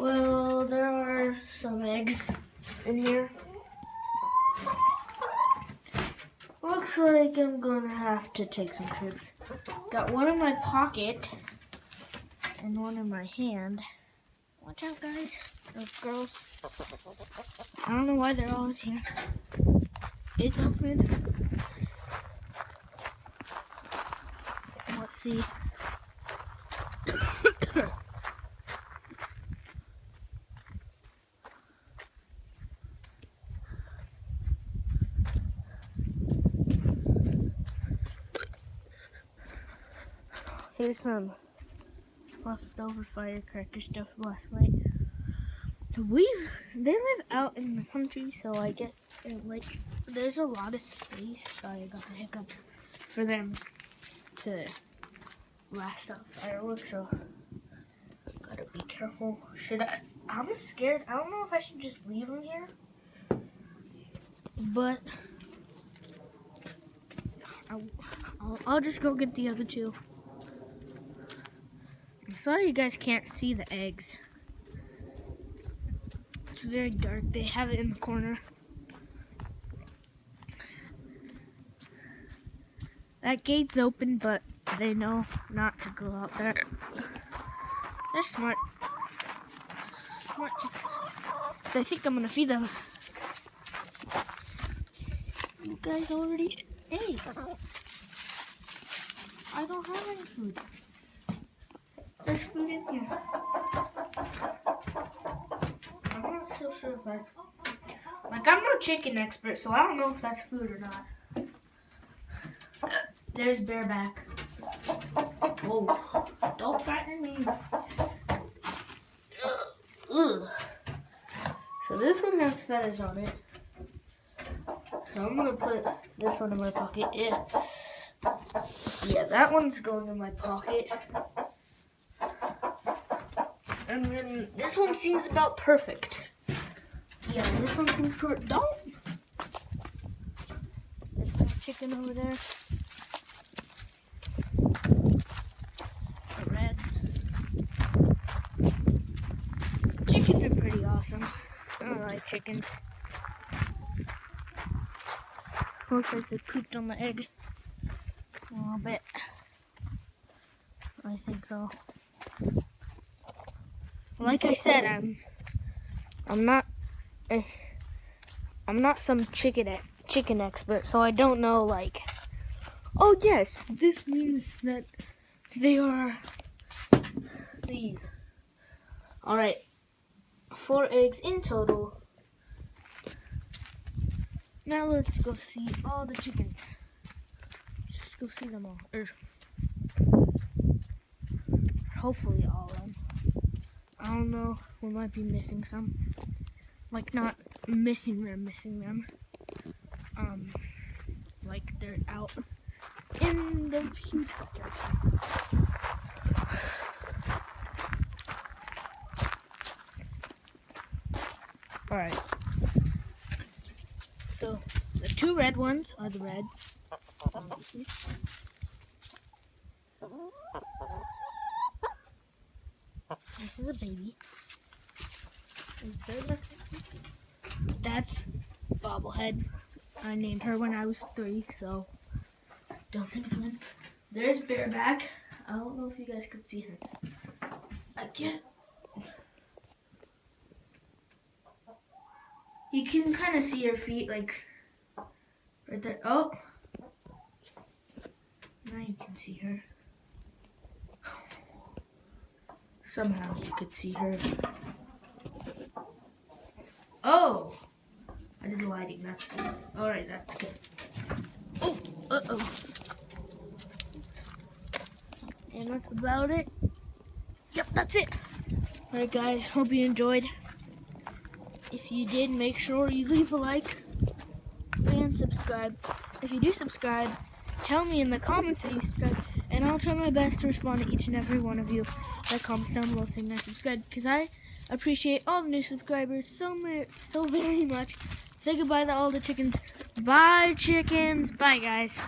Well, there are some eggs in here. Looks like I'm gonna have to take some trips. Got one in my pocket and one in my hand. Watch out, guys. Those girls. I don't know why they're all in here. It's open. Let's see. Here's some leftover firecracker stuff last night. So they live out in the country, so I get like there's a lot of space. Sorry, I got the hiccups for them to blast off fireworks. So gotta be careful. I'm scared. I don't know if I should just leave them here, but I'll just go get the other two. I'm sorry you guys can't see the eggs. It's very dark. They have it in the corner. That gate's open, but they know not to go out there. They're smart. Smart chickens. They think I'm gonna feed them. You guys already ate. I don't have any food. There's food in here. I'm not so sure if that's... Like, I'm no chicken expert, so I don't know if that's food or not. There's bareback. Whoa. Don't frighten me. Ugh. So this one has feathers on it. So I'm going to put this one in my pocket. Yeah, that one's going in my pocket. And then this one seems about perfect. Yeah, this one seems perfect. Don't! There's a chicken over there. The reds. Chickens are pretty awesome. I like chickens. Looks like they pooped on the egg. A little bit. I think so. Like I said, I'm not some chicken expert, so I don't know like, oh yes, this means that they are these. All right, 4 eggs in total. Now let's go see all the chickens. Let's go see them all, or hopefully all of them. I don't know, we might be missing some. Like, not missing them. Like they're out in the huge backyard. Alright. So, the 2 red ones are the reds. This is a baby. That's Bobblehead. I named her when I was 3, so don't think it's one. There's Bareback. I don't know if you guys could see her. I get. You can kind of see her feet, like right there. Oh, now you can see her. Somehow you could see her. Oh! I did lighting, that's good. Alright, that's good. Oh! Uh-oh. And that's about it. Yep, that's it. Alright guys, hope you enjoyed. If you did, make sure you leave a like and subscribe. If you do subscribe, tell me in the comments that you subscribe, and I'll try my best to respond to each and every one of you that comments down below saying that subscribe, because I appreciate all the new subscribers so very much. Say goodbye to all the chickens. Bye, chickens. Bye, guys.